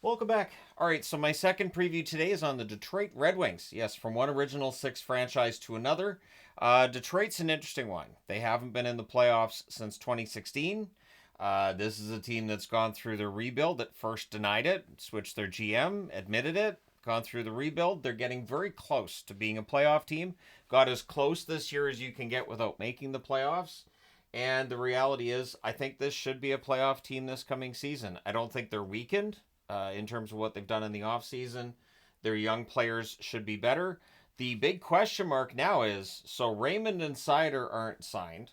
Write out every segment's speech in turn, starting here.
Welcome back. All right, so my second preview today is on the Detroit Red Wings. Yes, from one original six franchise to another. Detroit's an interesting one. They haven't been in the playoffs since 2016. This is a team that's gone through their rebuild. At first denied it, switched their GM, admitted it, gone through the rebuild. They're getting very close to being a playoff team. Got as close this year as you can get without making the playoffs. And the reality is, I think this should be a playoff team this coming season. I don't think they're weakened in terms of what they've done in the offseason. Their young players should be better. The big question mark now is, so Raymond and Seider aren't signed.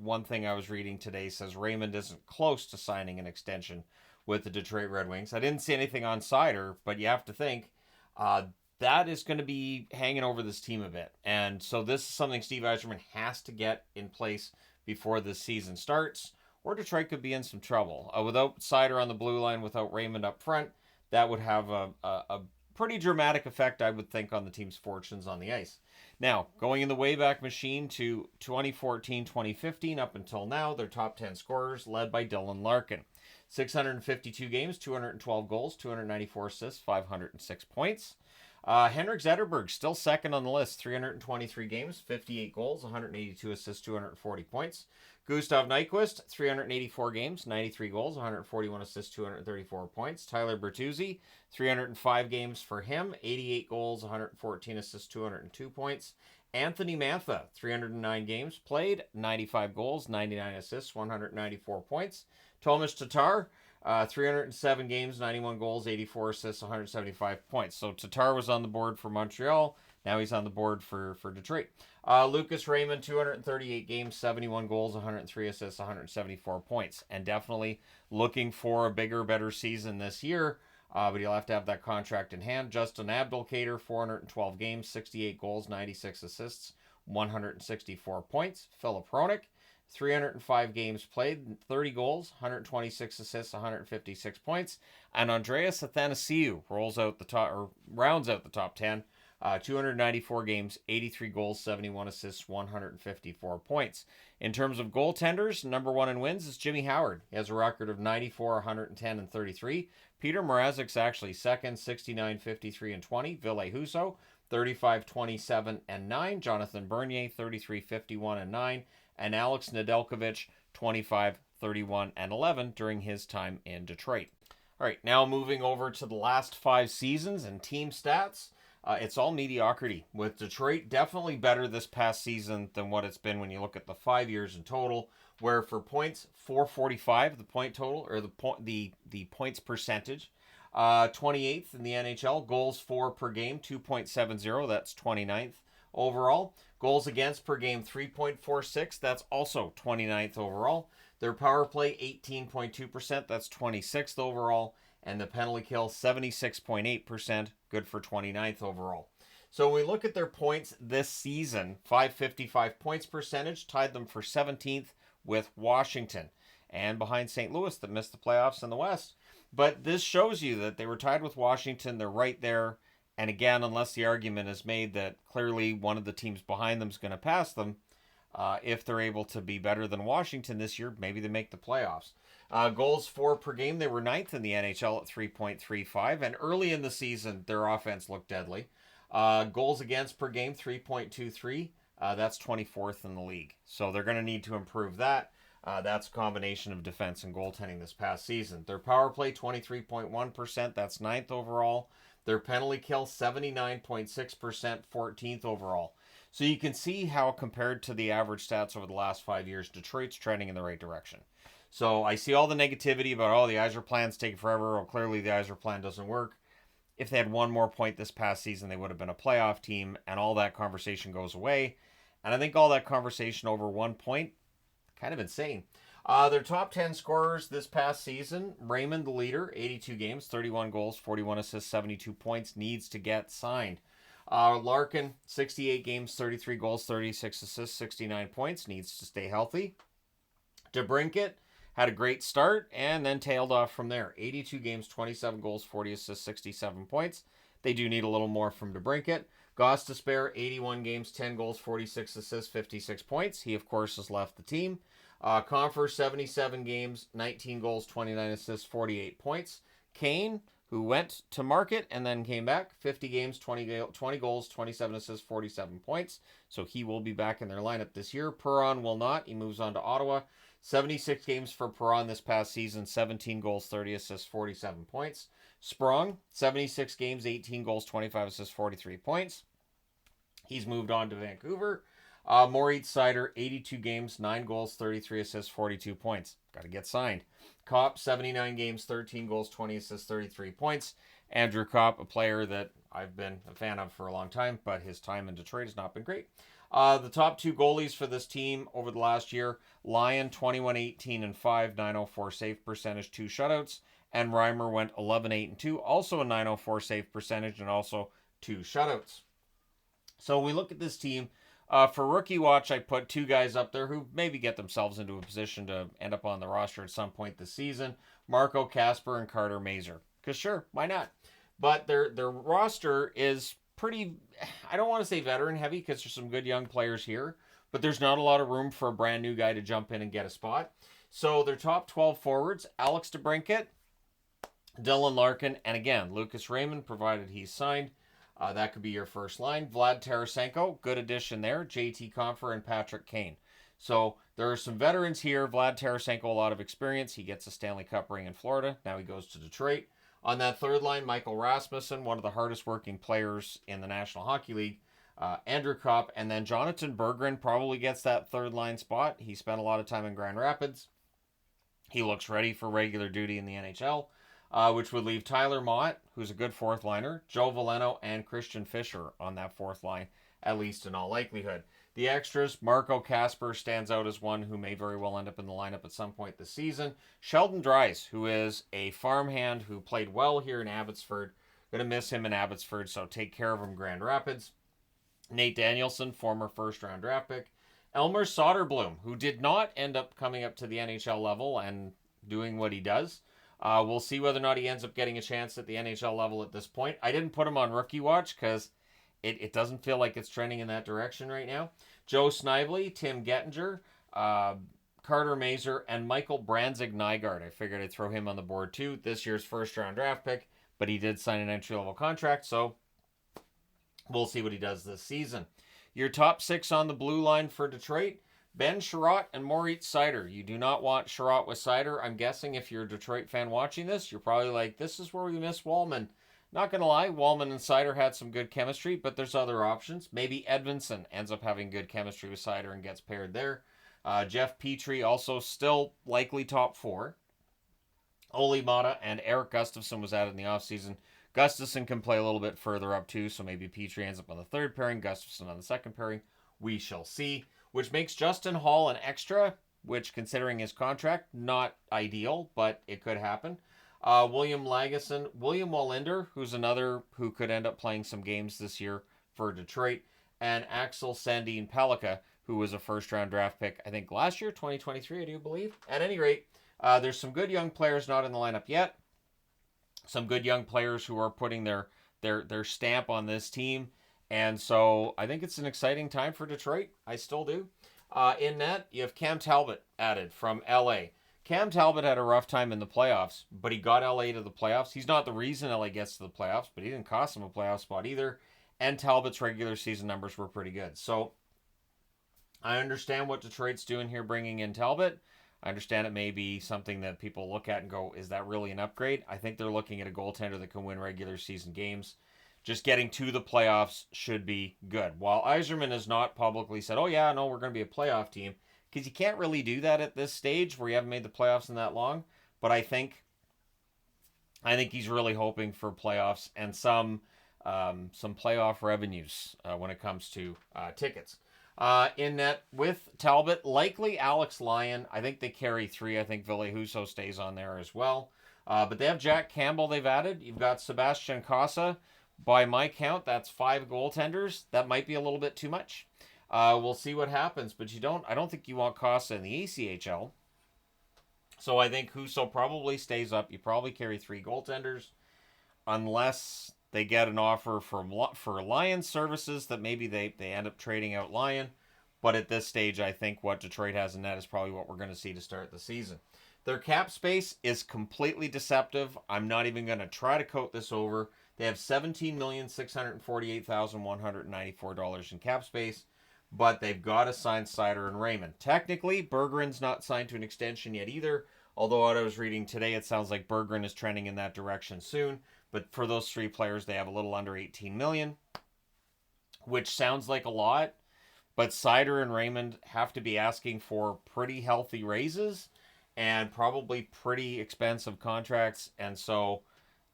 One thing I was reading today says Raymond isn't close to signing an extension with the Detroit Red Wings. I didn't see anything on Seider, but you have to think that is going to be hanging over this team a bit. And so this is something Steve Yzerman has to get in place before this season starts, or Detroit could be in some trouble. Without Seider on the blue line, without Raymond up front, that would have a pretty dramatic effect, I would think, on the team's fortunes on the ice. Now, going in the Wayback Machine to 2014-2015 up until now, their top 10 scorers led by Dylan Larkin. 652 games, 212 goals, 294 assists, 506 points. Henrik Zetterberg still second on the list, 323 games, 58 goals, 182 assists, 240 points. Gustav Nyquist, 384 games, 93 goals, 141 assists, 234 points. Tyler Bertuzzi, 305 games for him, 88 goals, 114 assists, 202 points. Anthony Mantha, 309 games played, 95 goals, 99 assists, 194 points. Tomas Tatar, 307 games, 91 goals, 84 assists, 175 points. So Tatar was on the board for Montreal. Now he's on the board for Detroit. Lucas Raymond, 238 games, 71 goals, 103 assists, 174 points. And definitely looking for a bigger, better season this year. But he'll have to have that contract in hand. Justin Abdelkader, 412 games, 68 goals, 96 assists, 164 points. Philip Hronik, 305 games played, 30 goals, 126 assists, 156 points. And Andreas Athanasiou rounds out the top 10. 294 games, 83 goals, 71 assists, 154 points. In terms of goaltenders, number one in wins is Jimmy Howard. He has a record of 94, 110, and 33. Peter Mrazek's actually second, 69, 53, and 20. Ville Husso, 35, 27, and 9. Jonathan Bernier, 33, 51, and 9. And Alex Nedeljkovic, 25, 31, and 11 during his time in Detroit. All right, now moving over to the last 5 seasons and team stats. It's all mediocrity, with Detroit definitely better this past season than what it's been when you look at the 5 years in total, where for points, 445, the point total, or the points percentage. 28th in the NHL, goals for per game, 2.70, that's 29th overall. Goals against per game, 3.46, that's also 29th overall. Their power play, 18.2%, that's 26th overall. And the penalty kill, 76.8%, good for 29th overall. So when we look at their points this season, 555 points percentage, tied them for 17th with Washington. And behind St. Louis that missed the playoffs in the West. But this shows you that they were tied with Washington. They're right there. And again, unless the argument is made that clearly one of the teams behind them is going to pass them, if they're able to be better than Washington this year, maybe they make the playoffs. Goals for per game, they were 9th in the NHL at 3.35. And early in the season, their offense looked deadly. Goals against per game, 3.23. That's 24th in the league. So they're going to need to improve that. That's a combination of defense and goaltending this past season. Their power play, 23.1%. That's 9th overall. Their penalty kill, 79.6%, 14th overall. So you can see how, compared to the average stats over the last 5 years, Detroit's trending in the right direction. So I see all the negativity about, the Yzer plan's taking forever. Well, clearly the Yzer plan doesn't work. If they had one more point this past season, they would have been a playoff team, and all that conversation goes away. And I think all that conversation over 1 point, kind of insane. Their top 10 scorers this past season, Raymond the leader, 82 games, 31 goals, 41 assists, 72 points, needs to get signed. Larkin, 68 games, 33 goals, 36 assists, 69 points, needs to stay healthy. DeBrincat had a great start and then tailed off from there. 82 games, 27 goals, 40 assists, 67 points. They do need a little more from DeBrincat. Gostisbehere, 81 games, 10 goals, 46 assists, 56 points. He, of course, has left the team. Compher, 77 games, 19 goals, 29 assists, 48 points. Kane, who went to market and then came back, 50 games, 20 goals, 27 assists, 47 points. So he will be back in their lineup this year. Perron will not. He moves on to Ottawa. 76 games for Perron this past season, 17 goals, 30 assists, 47 points. Sprong, 76 games, 18 goals, 25 assists, 43 points. He's moved on to Vancouver. Moritz Seider, 82 games, 9 goals, 33 assists, 42 points. Got to get signed. Kopp, 79 games, 13 goals, 20 assists, 33 points. Andrew Kopp, a player that I've been a fan of for a long time, but his time in Detroit has not been great. The top two goalies for this team over the last year, Lyon, 21-18-5, 904 save percentage, 2 shutouts. And Reimer went 11-8-2, also a 904 save percentage, and also 2 shutouts. So we look at this team. For Rookie Watch, I put 2 guys up there who maybe get themselves into a position to end up on the roster at some point this season. Marco Kasper and Carter Mazur. Because sure, why not? But their roster is pretty, I don't want to say veteran heavy because there's some good young players here. But there's not a lot of room for a brand new guy to jump in and get a spot. So their top 12 forwards, Alex DeBrincat, Dylan Larkin, and again, Lucas Raymond, provided he's signed. That could be your first line. Vlad Tarasenko, good addition there. JT Compher and Patrick Kane. So there are some veterans here. Vlad Tarasenko, a lot of experience. He gets a Stanley Cup ring in Florida. Now he goes to Detroit. On that third line, Michael Rasmussen, one of the hardest working players in the National Hockey League. Andrew Kopp, and then Jonathan Berggren probably gets that third line spot. He spent a lot of time in Grand Rapids. He looks ready for regular duty in the NHL. Which would leave Tyler Mott, who's a good fourth liner, Joe Veleno, and Christian Fischer on that fourth line, at least in all likelihood. The extras, Marco Kasper stands out as one who may very well end up in the lineup at some point this season. Sheldon Dries, who is a farmhand who played well here in Abbotsford. Going to miss him in Abbotsford, so take care of him, Grand Rapids. Nate Danielson, former first-round draft pick. Elmer Soderblom, who did not end up coming up to the NHL level and doing what he does. We'll see whether or not he ends up getting a chance at the NHL level at this point. I didn't put him on Rookie Watch because it doesn't feel like it's trending in that direction right now. Joe Snively, Tim Gettinger, Carter Mazur, and Michael Branzig-Nygaard. I figured I'd throw him on the board too. This year's first-round draft pick, but he did sign an entry-level contract, so we'll see what he does this season. Your top 6 on the blue line for Detroit, Ben Sherratt and Moritz Seider. You do not want Sherratt with Seider. I'm guessing if you're a Detroit fan watching this, you're probably like, this is where we miss Wallman. Not going to lie, Wallman and Seider had some good chemistry, but there's other options. Maybe Edvinsson ends up having good chemistry with Seider and gets paired there. Jeff Petrie also still likely top 4. Oli Mata and Eric Gustafsson was added in the offseason. Gustafsson can play a little bit further up too, so maybe Petrie ends up on the third pairing, Gustafsson on the second pairing. We shall see. Which makes Justin Hall an extra, which, considering his contract, not ideal, but it could happen. William Wallinder, who's another who could end up playing some games this year for Detroit, and Axel Sandin Pellikka, who was a first-round draft pick, I think last year, 2023, I do believe. At any rate, there's some good young players not in the lineup yet. Some good young players who are putting their stamp on this team. And so I think it's an exciting time for Detroit. I still do. In net, you have Cam Talbot added from LA. Cam Talbot had a rough time in the playoffs, but he got LA to the playoffs. He's not the reason LA gets to the playoffs, but he didn't cost them a playoff spot either. And Talbot's regular season numbers were pretty good. So I understand what Detroit's doing here, bringing in Talbot. I understand it may be something that people look at and go, is that really an upgrade? I think they're looking at a goaltender that can win regular season games. Just getting to the playoffs should be good. While Yzerman has not publicly said, oh yeah, no, we're going to be a playoff team, because you can't really do that at this stage where you haven't made the playoffs in that long. But I think he's really hoping for playoffs and some playoff revenues when it comes to tickets. In net with Talbot, likely Alex Lyon. I think they carry 3. I think Ville Husso stays on there as well. But they have Jack Campbell they've added. You've got Sebastian Casa. By my count, that's 5 goaltenders. That might be a little bit too much. We'll see what happens, but I don't think you want Casa in the ACHL. So I think Husso probably stays up. You probably carry 3 goaltenders, unless they get an offer for Lions services that maybe they end up trading out Lyon. But at this stage, I think what Detroit has in net is probably what we're going to see to start the season. Their cap space is completely deceptive. I'm not even going to try to coat this over. They have $17,648,194 in cap space, but they've got to sign Seider and Raymond. Technically, Berggren's not signed to an extension yet either, although what I was reading today, it sounds like Berggren is trending in that direction soon. But for those three players, they have a little under $18 million, which sounds like a lot, but Seider and Raymond have to be asking for pretty healthy raises and probably pretty expensive contracts. And so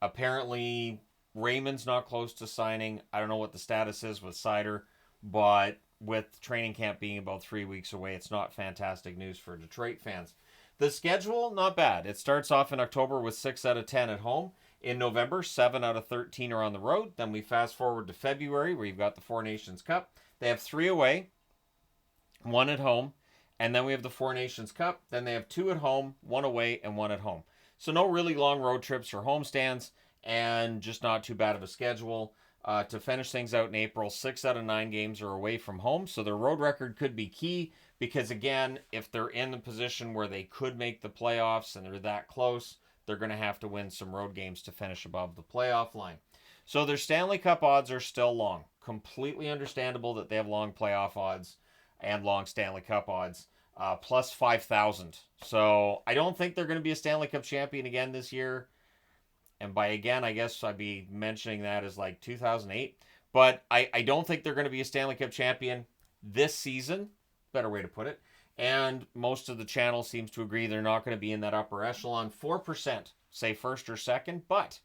apparently Raymond's not close to signing. I don't know what the status is with Seider, but with training camp being about 3 weeks away, it's not fantastic news for Detroit fans. The schedule, not bad. It starts off in October with 6 out of 10 at home. In November, 7 out of 13 are on the road. Then we fast forward to February, where you've got the Four Nations Cup. They have 3 away, 1 at home. And then we have the Four Nations Cup. Then they have 2 at home, 1 away, and 1 at home. So no really long road trips or homestands, and just not too bad of a schedule. To finish things out in April, 6 out of 9 games are away from home. So their road record could be key because, again, if they're in the position where they could make the playoffs and they're that close, they're going to have to win some road games to finish above the playoff line. So their Stanley Cup odds are still long. Completely understandable that they have long playoff odds and long Stanley Cup odds, plus 5,000. So I don't think they're going to be a Stanley Cup champion again this year. And by again, I guess I'd be mentioning that as like 2008. But I don't think they're going to be a Stanley Cup champion this season. Better way to put it. And most of the channel seems to agree they're not going to be in that upper echelon. 4% say first or second, but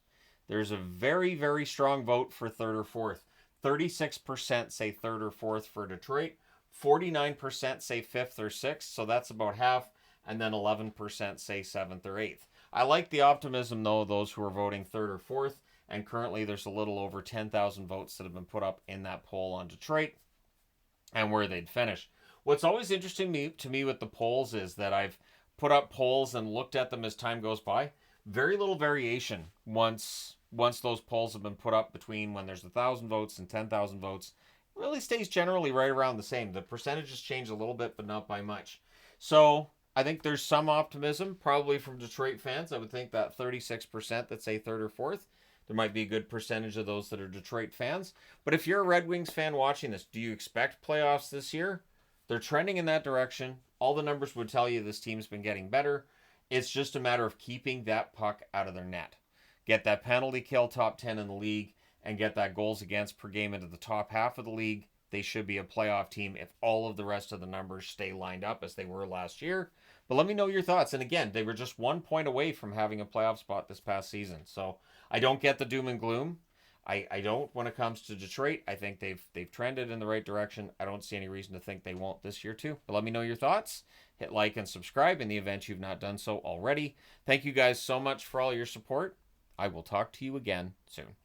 there's a very, very strong vote for third or fourth. 36% say third or fourth for Detroit. 49% say fifth or sixth, so that's about half. And then 11% say seventh or eighth. I like the optimism, though, of those who are voting third or fourth. And currently there's a little over 10,000 votes that have been put up in that poll on Detroit and where they'd finish. What's always interesting to me with the polls is that I've put up polls and looked at them as time goes by. Very little variation once those polls have been put up between when there's 1,000 votes and 10,000 votes. It really stays generally right around the same. The percentages change a little bit, but not by much. So I think there's some optimism, probably from Detroit fans. I would think that 36% that say third or fourth, there might be a good percentage of those that are Detroit fans. But if you're a Red Wings fan watching this, do you expect playoffs this year? They're trending in that direction. All the numbers would tell you this team's been getting better. It's just a matter of keeping that puck out of their net. Get that penalty kill top 10 in the league and get that goals against per game into the top half of the league. They should be a playoff team if all of the rest of the numbers stay lined up as they were last year. But let me know your thoughts. And again, they were just 1 point away from having a playoff spot this past season. So I don't get the doom and gloom. I don't when it comes to Detroit. I think they've trended in the right direction. I don't see any reason to think they won't this year too. But let me know your thoughts. Hit like and subscribe in the event you've not done so already. Thank you guys so much for all your support. I will talk to you again soon.